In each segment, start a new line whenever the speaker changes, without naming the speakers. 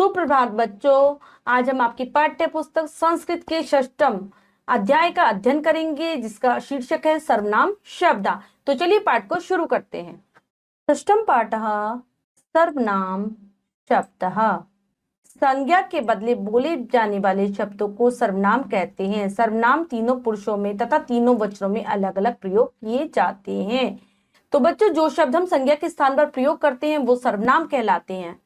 सुप्रभात बच्चों। आज हम आपकी पाठ्य पुस्तक संस्कृत के षष्ठम अध्याय का अध्ययन करेंगे, जिसका शीर्षक है सर्वनाम शब्दा। तो चलिए पाठ को शुरू करते हैं। षष्ठम पाठः सर्वनाम शब्दः। संज्ञा के बदले बोले जाने वाले शब्दों को सर्वनाम कहते हैं। सर्वनाम तीनों पुरुषों में तथा तीनों वचनों में अलग अलग प्रयोग किए जाते हैं। तो बच्चों, जो शब्द हम संज्ञा के स्थान पर प्रयोग करते हैं वो सर्वनाम कहलाते हैं।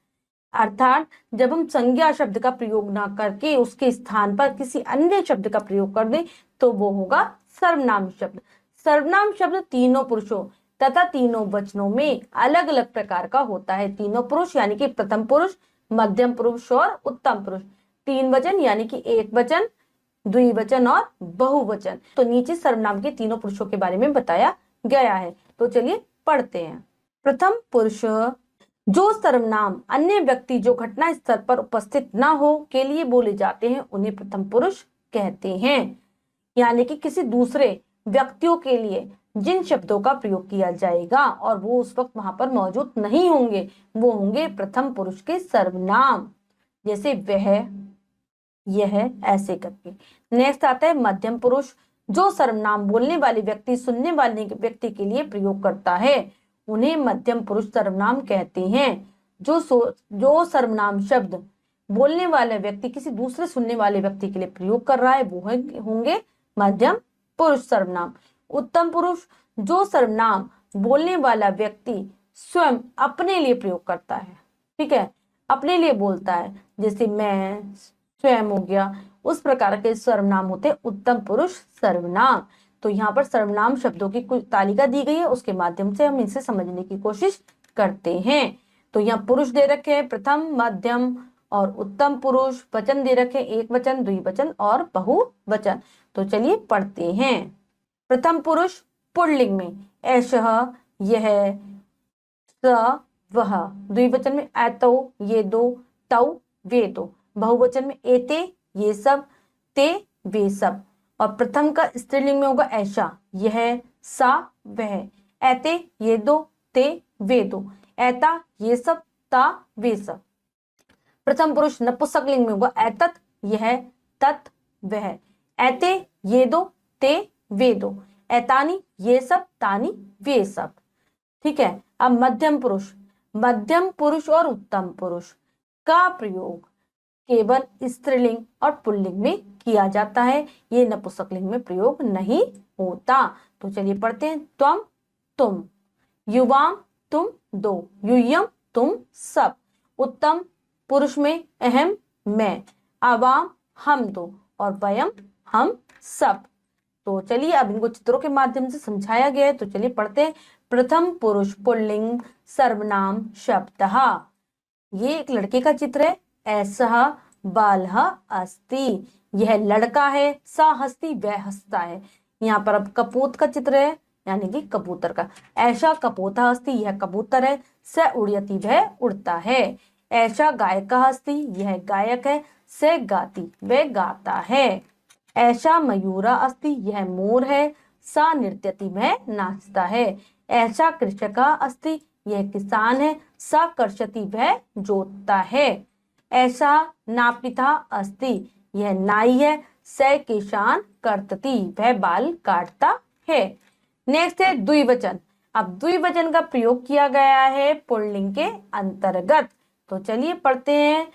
अर्थात जब हम संज्ञा शब्द का प्रयोग ना करके उसके स्थान पर किसी अन्य शब्द का प्रयोग कर दें तो वो होगा सर्वनाम शब्द। सर्वनाम शब्द तीनों पुरुषों तथा तीनों वचनों में अलग अलग प्रकार का होता है। तीनों पुरुष यानी कि प्रथम पुरुष, मध्यम पुरुष और उत्तम पुरुष। तीन वचन यानी कि एक वचन, द्विवचन और बहुवचन। तो नीचे सर्वनाम के तीनों पुरुषों के बारे में बताया गया है। तो चलिए पढ़ते हैं। प्रथम पुरुष जो सर्वनाम अन्य व्यक्ति जो घटना स्थल पर उपस्थित न हो के लिए बोले जाते हैं उन्हें प्रथम पुरुष कहते हैं। यानी कि किसी दूसरे व्यक्तियों के लिए जिन शब्दों का प्रयोग किया जाएगा और वो उस वक्त वहां पर मौजूद नहीं होंगे वो होंगे प्रथम पुरुष के सर्वनाम। जैसे वह, यह, ऐसे करके। नेक्स्ट आता है मध्यम पुरुष जो सर्वनाम बोलने वाले व्यक्ति सुनने वाले व्यक्ति के लिए प्रयोग करता है उन्हें मध्यम पुरुष सर्वनाम कहते हैं। जो सर्वनाम शब्द बोलने वाला व्यक्ति किसी दूसरे सुनने वाले व्यक्ति के लिए प्रयोग कर रहा है वो होंगे मध्यम पुरुष सर्वनाम। उत्तम पुरुष जो सर्वनाम बोलने वाला व्यक्ति स्वयं अपने लिए प्रयोग करता है, ठीक है, अपने लिए बोलता है, जैसे मैं, स्वयं हो गया, उस प्रकार के सर्वनाम होते उत्तम पुरुष सर्वनाम। तो यहाँ पर सर्वनाम शब्दों की कुछ तालिका दी गई है, उसके माध्यम से हम इसे समझने की कोशिश करते हैं। तो यहाँ पुरुष दे रखे हैं प्रथम, मध्यम और उत्तम पुरुष। वचन दे रखे एक वचन, द्विवचन और बहुवचन। तो चलिए पढ़ते हैं। प्रथम पुरुष पुल्लिंग में एषः, यह, स, वह। द्विवचन में एतौ, ये दो, तौ, वे दो। बहुवचन में एते, ये सब, ते, वे सब। और प्रथम का स्त्रीलिंग में होगा ऐशा, यह, सा, वह। ऐते, ये दो, ते, वे दो। ऐता, ये सब, ता, वे सब। प्रथम पुरुष नपुंसकलिंग में होगा ऐतत, यह, तत्, वह। ऐते, ये दो, ते, वे दो। ऐतानी, ये सब, तानी, वे सब। ठीक है। अब मध्यम पुरुष और उत्तम पुरुष का प्रयोग केवल स्त्रीलिंग और पुल्लिंग में किया जाता है, ये नपुंसकलिंग में प्रयोग नहीं होता। तो चलिए पढ़ते हैं। त्वम, तुम, युवाम, तुम दो, यूयम, तुम सब। उत्तम पुरुष में अहम, मैं, आवाम, हम दो और वयम, हम सब। तो चलिए अब इनको चित्रों के माध्यम से समझाया गया है, तो चलिए पढ़ते हैं। प्रथम पुरुष पुल्लिंग सर्वनाम शब्दः। ये एक लड़के का चित्र है। ऐसा बालः अस्ति, यह लड़का है। सा हस्ती, वह हंसता है। यहाँ पर अब कपूत का चित्र है, यानी कि कबूतर का। ऐसा कपोता हस्ती, यह कबूतर है। स उड़यति, वह उड़ता है। ऐसा गायका हस्ती, यह गायक है। स गाती, वह गाता है। ऐसा मयूरा अस्ति, यह मोर है। सा नृत्यति, वह नाचता है। ऐसा कृषका अस्ति, यह किसान है। सा कर्षति, वह जोतता है। ऐसा नापिता अस्ति, यह नाई है। स किसान कर्तति, वह बाल काटता है। नेक्स्ट है द्विवचन। अब द्विवचन का प्रयोग किया गया है पुल्लिंग के अंतर्गत। तो चलिए पढ़ते हैं।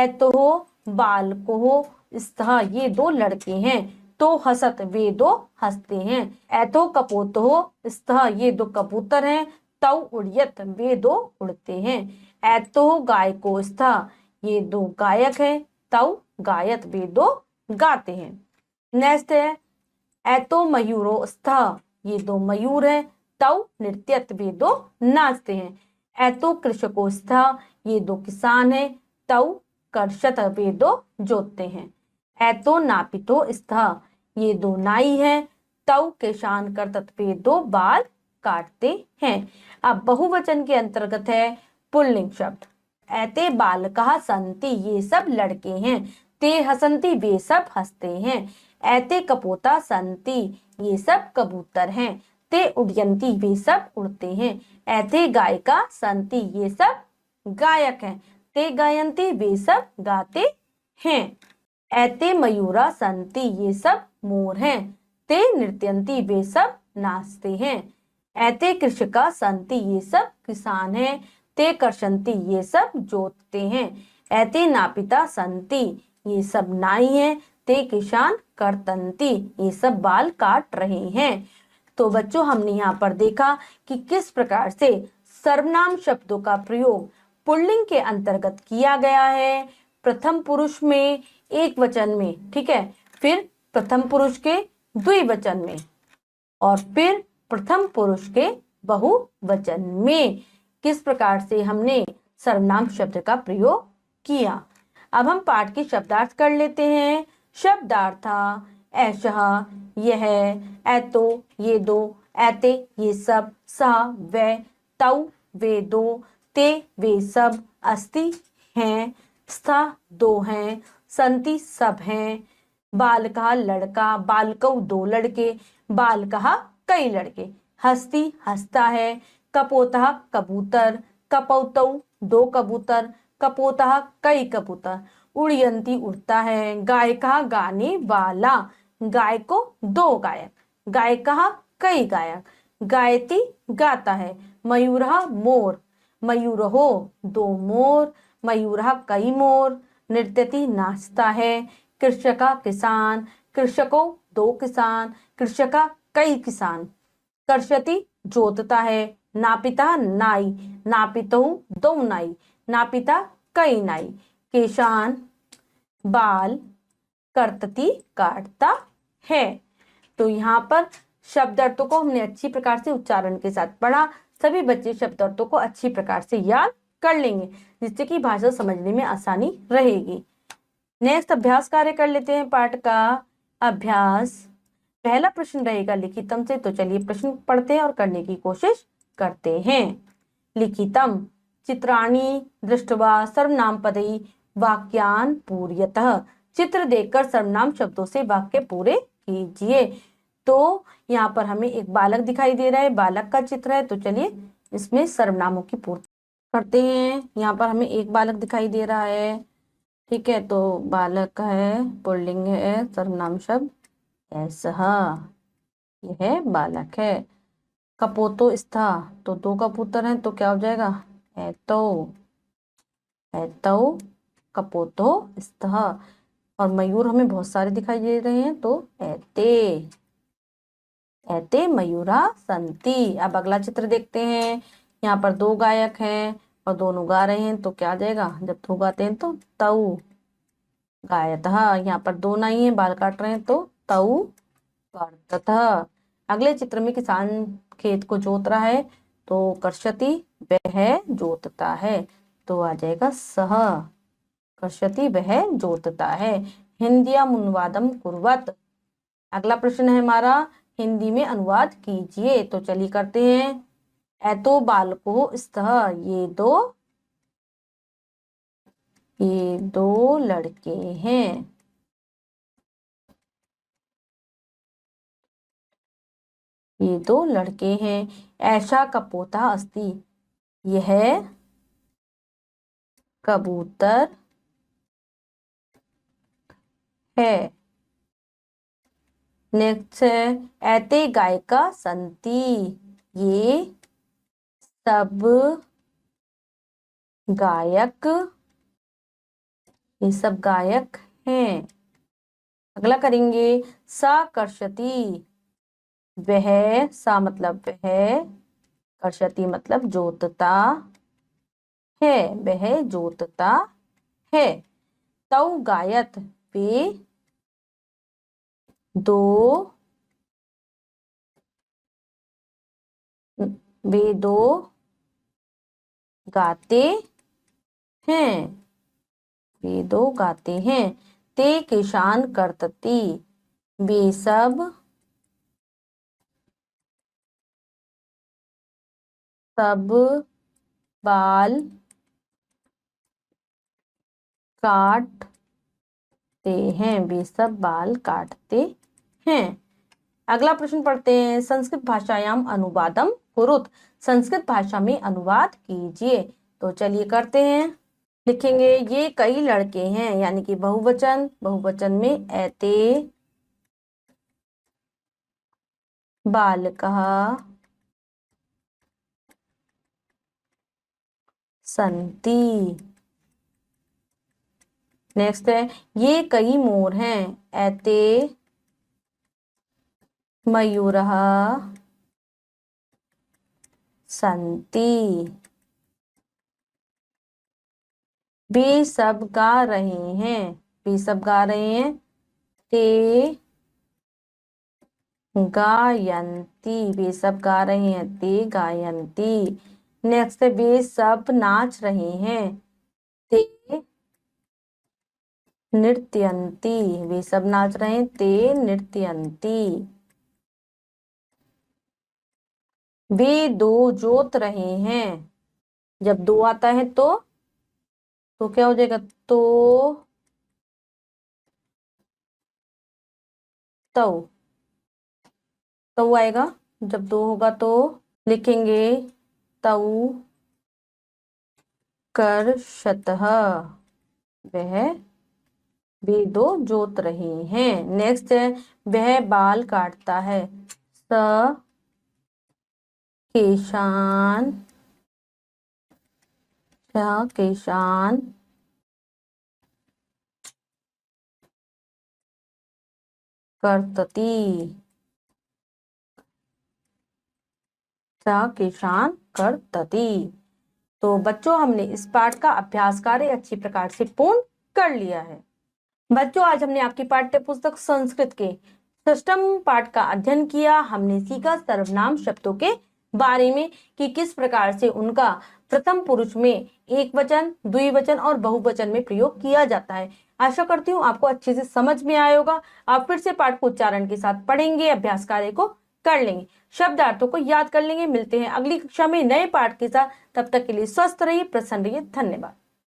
एतोह बालकोह स्तः, ये दो लड़के हैं। तो हसत, वे दो हंसते हैं। एतो कपोतोह स्तः, ये दो कबूतर हैं। तौ उड़यत, वे दो उड़ते हैं। एतो गायको स्तः, ये दो गायक हैं। तौ गायत, वे दो गाते हैं। नेक्स्ट है एतो मयूरो स्तः, ये दो मयूर हैं। तौ नृत्यत, वे दो नाचते हैं। एतो कृषको स्तः, ये दो किसान हैं। तौ कर्षत, वे दो जोतते हैं। एतो नापितो स्तः, ये दो नाई हैं। तौ किसान कर्तत, वे दो बाल काटते हैं। अब बहुवचन के अंतर्गत है पुल्लिंग शब्द। ऐते बालकः सन्ति, ये सब लड़के हैं। ते हसन्ति, वे सब हंसते हैं। ऐते कपोता सन्ति, ये सब कबूतर हैं। ते उड्यन्ति, वे सब उड़ते हैं। ऐते गायिका सन्ति, ये सब गायक हैं। ते गायन्ति वे सब गाते हैं। एते मयूरा सन्ति ये सब मोर हैं। ते नृत्यन्ति वे सब नाचते हैं। एते कृषका सन्ति ये सब किसान हैं। ते कर्षन्ति ये सब जोतते हैं। एते नापिता सन्ति ये सब नाई हैं। ते किसान कर्तन्ति ये सब बाल काट रहे हैं। तो बच्चों हमने यहाँ पर देखा कि किस प्रकार से सर्वनाम शब्दों का प्रयोग पुल्लिंग के अंतर्गत किया गया है। प्रथम पुरुष में एक वचन में, ठीक है, फिर प्रथम पुरुष के द्विवचन में और फिर प्रथम पुरुष के बहुवचन में किस प्रकार से हमने सर्वनाम शब्द का प्रयोग किया। अब हम पाठ के शब्दार्थ कर लेते हैं। शब्दार्थ: ऐशः यह, ऐतो ये दो, ऐते ये सब, सः वह, तौ वे दो, ते वे सब, अस्ति हैं, स्तः दो हैं, सन्ति सब हैं, बालकः लड़का, बालकौ दो लड़के, बालकः कई लड़के, हस्ती हंसता है, कपोतः कबूतर, कपौतौ दो कबूतर, कपोतः कई कबूतर, उड़यंती उड़ता है, गायकः गाने वाला, गायको दो गायक, गायकः कई गायक, गायति गाता है, मयूरः मोर, मयूरहो दो मोर, मयूरः कई मोर, नृत्यति नाचता है, कृषका किसान, कृषको दो किसान, कृषका कई किसान, कर्षति जोतता है, नापिता नाई, नापितौ दो नाई, नापिता कई नाई, किसान बाल, कर्तति काटता है। तो यहाँ पर शब्द अर्थों को हमने अच्छी प्रकार से उच्चारण के साथ पढ़ा। सभी बच्चे शब्द अर्थों को अच्छी प्रकार से याद कर लेंगे जिससे कि भाषा समझने में आसानी रहेगी। नेक्स्ट अभ्यास कार्य कर लेते हैं। पाठ का अभ्यास पहला प्रश्न रहेगा लिखितम से। तो चलिए प्रश्न पढ़ते हैं और करने की कोशिश करते हैं। लिखितम: चित्राणि दृष्ट्वा सर्वनाम पदई वाक्यान पूर्यतः। चित्र देखकर सर्वनाम शब्दों से वाक्य पूरे कीजिए। तो यहाँ पर हमें एक बालक दिखाई दे रहा है, बालक का चित्र है। तो चलिए इसमें सर्वनामों की पूर्ति करते हैं। यहाँ पर हमें एक बालक दिखाई दे रहा है, ठीक है। तो बालक है, पुल्लिंग है, सर्वनाम शब्द ऐसः, यह बालक है। कपोतो स्था, तो दो कबूतर हैं, तो क्या हो जाएगा ऐतो, ऐतौ कपोतो स्तः। और मयूर हमें बहुत सारे दिखाई दे रहे हैं, तो ऐते, ऐते मयूरा सन्ति। अब अगला चित्र देखते हैं। यहाँ पर दो गायक हैं और दोनों गा रहे हैं, तो क्या आ जाएगा, जब दो गाते हैं तो तौ गायतः। यहाँ पर दो नाई हैं, बाल काट रहे हैं, तो तौ कर्ततः। अगले चित्र में किसान खेत को जोत रहा है, तो कर्षति वह जोतता है, तो आ जाएगा सः, कर्षति वह जोतता है। हिंदीयाम अनुवादम कुर्वत। अगला प्रश्न है हमारा, हिंदी में अनुवाद कीजिए। तो चलिए करते हैं। ऐतो बालको स्तः, ये दो लड़के हैं। ये दो लड़के हैं। ऐशा कपोता अस्ति, यह कबूतर है। नेक्स्ट है, ऐते गायका सन्ति, ये सब गायक, ये सब गायक हैं। अगला करेंगे, सा कर्षति, वह, सा मतलब वह, कर्षति मतलब जोतता है, वह जोतता है। तौ गायत, वे दो गाते हैं, वे दो गाते हैं। ते किसान कर्तति, वे सब बाल काटते हैं, वे सब बाल काटते हैं। अगला प्रश्न पढ़ते हैं। संस्कृत भाषायाम अनुवादम कुरुत, संस्कृत भाषा में अनुवाद कीजिए। तो चलिए करते हैं। लिखेंगे ये कई लड़के हैं, यानी कि बहुवचन, बहुवचन में एते बालकः सन्ति। नेक्स्ट है ये कई मोर हैं, एते मयूरः सन्ति। वे सब गा रहे हैं, वे सब गा रहे हैं, ते गायंती। वे सब गा रहे हैं, ते गायंती। नेक्स्ट है वे सब नाच रहे हैं, ते नृत्यंती। वे सब नाच रहे हैं, ते नृत्यंती। वे दो जोत रहे हैं, जब दो आता है तो क्या हो जाएगा, तो तऊ आएगा, जब दो होगा तो लिखेंगे तऊ कर्षतः, वह वे दो जोत रहे हैं। नेक्स्ट है वह बाल काटता है, स केशान, केशान कर्तती, केशान कर्तती। तो बच्चों हमने इस पाठ का अभ्यास कार्य अच्छी प्रकार से पूर्ण कर लिया है। बच्चों आज हमने आपकी पाठ्य पुस्तक संस्कृत के षष्ठम पाठ का अध्ययन किया। हमने सीखा सर्वनाम शब्दों के बारे में कि किस प्रकार से उनका प्रथम पुरुष में एक वचन, द्विवचन और बहुवचन में प्रयोग किया जाता है। आशा करती हूँ आपको अच्छे से समझ में आया होगा। आप फिर से पाठ को उच्चारण के साथ पढ़ेंगे, अभ्यास कार्य को कर लेंगे, शब्दार्थों को याद कर लेंगे। मिलते हैं अगली कक्षा में नए पाठ के साथ, तब तक के लिए स्वस्थ रहिए, प्रसन्न रहिए। धन्यवाद।